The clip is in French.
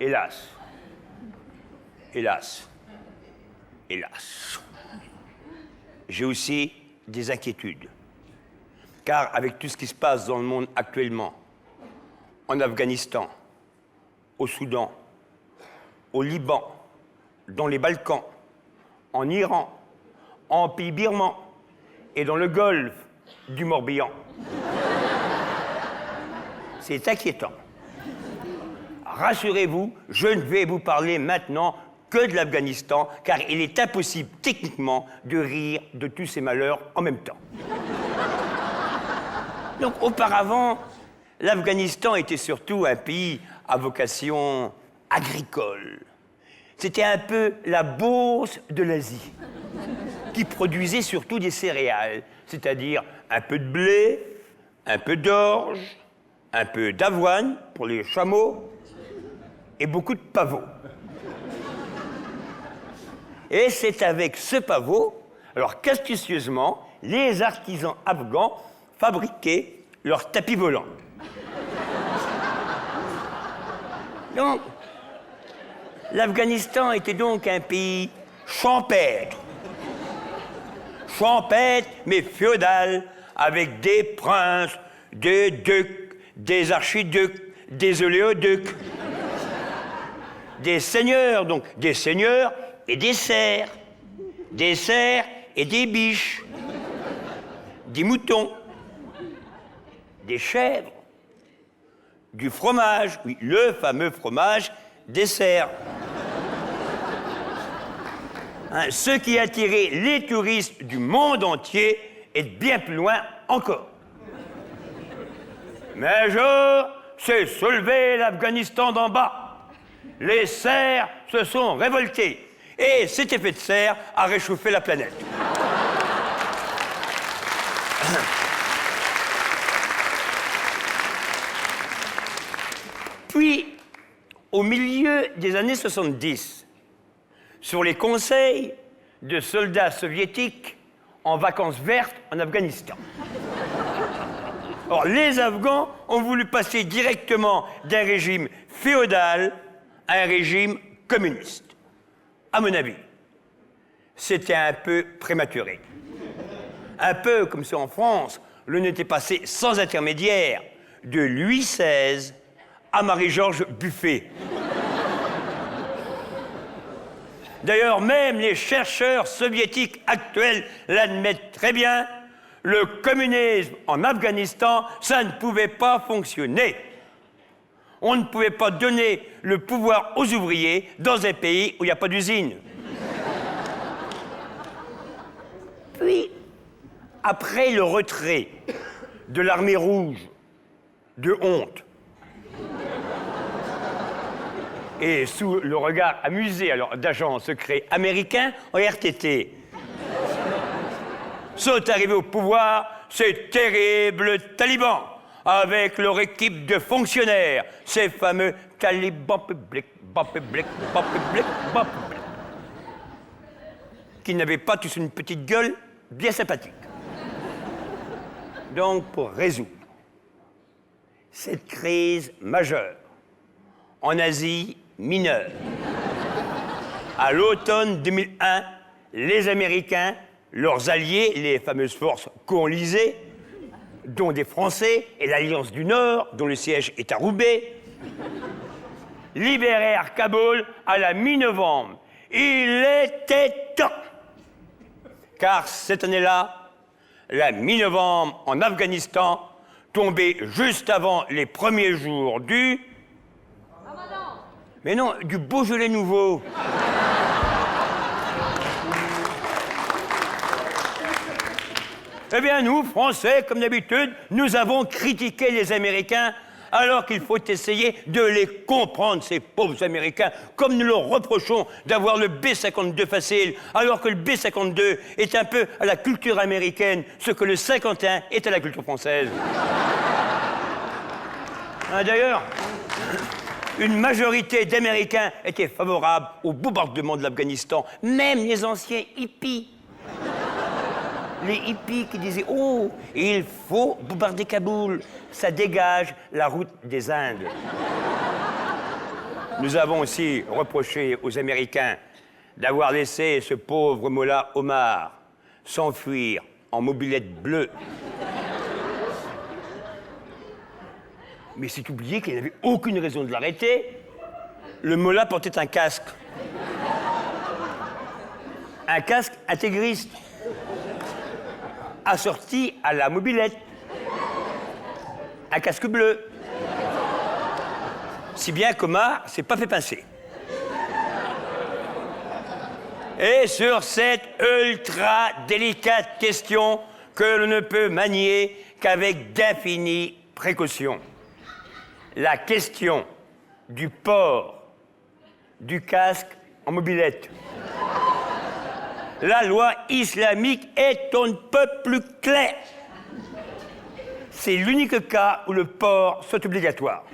hélas, hélas, hélas, j'ai aussi des inquiétudes. Car avec tout ce qui se passe dans le monde actuellement, en Afghanistan, au Soudan, au Liban, dans les Balkans, en Iran, en pays birman et dans le golfe du Morbihan. C'est inquiétant. Rassurez-vous, je ne vais vous parler maintenant que de l'Afghanistan, car il est impossible techniquement de rire de tous ces malheurs en même temps. Donc auparavant, l'Afghanistan était surtout un pays à vocation agricole. C'était un peu la Beauce de l'Asie, qui produisait surtout des céréales, c'est-à-dire un peu de blé, un peu d'orge, un peu d'avoine pour les chameaux et beaucoup de pavots. Et c'est avec ce pavot, alors qu'astucieusement, les artisans afghans fabriquaient leurs tapis volants. Donc, l'Afghanistan était donc un pays champêtre. Champêtre, mais féodal, avec des princes, des ducs, des archiducs, des oléoducs, des seigneurs, donc des seigneurs et des cerfs et des biches, des moutons, des chèvres, du fromage, oui, le fameux fromage des cerfs. Hein, ce qui attirait les touristes du monde entier et de bien plus loin encore. Mais un jour, s'est soulevé l'Afghanistan d'en bas. Les cerfs se sont révoltés. Et cet effet de serre a réchauffé la planète. Puis, au milieu des années 70, sur les conseils de soldats soviétiques en vacances vertes en Afghanistan. Or, les Afghans ont voulu passer directement d'un régime féodal à un régime communiste. À mon avis, c'était un peu prématuré. Un peu comme si en France, l'on était passé sans intermédiaire de Louis XVI à Marie-Georges Buffet. D'ailleurs, même les chercheurs soviétiques actuels l'admettent très bien, le communisme en Afghanistan, ça ne pouvait pas fonctionner. On ne pouvait pas donner le pouvoir aux ouvriers dans un pays où il n'y a pas d'usine. Puis, après le retrait de l'armée rouge, de honte, et sous le regard amusé alors d'agents secrets américains en RTT, sont arrivés au pouvoir ces terribles talibans, avec leur équipe de fonctionnaires, ces fameux talibans publics, qui n'avaient pas tous une petite gueule bien sympathique. Donc, pour résoudre cette crise majeure en Asie mineure, à l'automne 2001, les Américains, leurs alliés, les fameuses forces coalisées, dont des Français et l'Alliance du Nord, dont le siège est à Roubaix, libérèrent Kaboul à la mi-novembre. Il était temps, car cette année-là, la mi-novembre en Afghanistan tombait juste avant les premiers jours du... Ramadan. Mais non, du Beaujolais nouveau. Eh bien, nous, Français, comme d'habitude, nous avons critiqué les Américains alors qu'il faut essayer de les comprendre, ces pauvres Américains, comme nous leur reprochons d'avoir le B-52 facile, alors que le B-52 est un peu à la culture américaine, ce que le 51 est à la culture française. Hein, d'ailleurs, une majorité d'Américains étaient favorables au bombardement de l'Afghanistan, même les anciens hippies. Les hippies qui disaient « Oh, il faut bombarder Kaboul, ça dégage la route des Indes. » Nous avons aussi reproché aux Américains d'avoir laissé ce pauvre mollah Omar s'enfuir en mobilette bleue. Mais c'est oublié qu'il n'avait aucune raison de l'arrêter. Le mollah portait un casque. Un casque intégriste, assorti à la mobilette. Un casque bleu. Si bien qu'Omar s'est pas fait pincer. Et sur cette ultra délicate question que l'on ne peut manier qu'avec d'infinies précautions, la question du port du casque en mobilette. La loi islamique est on ne peut plus claire. C'est l'unique cas où le port soit obligatoire.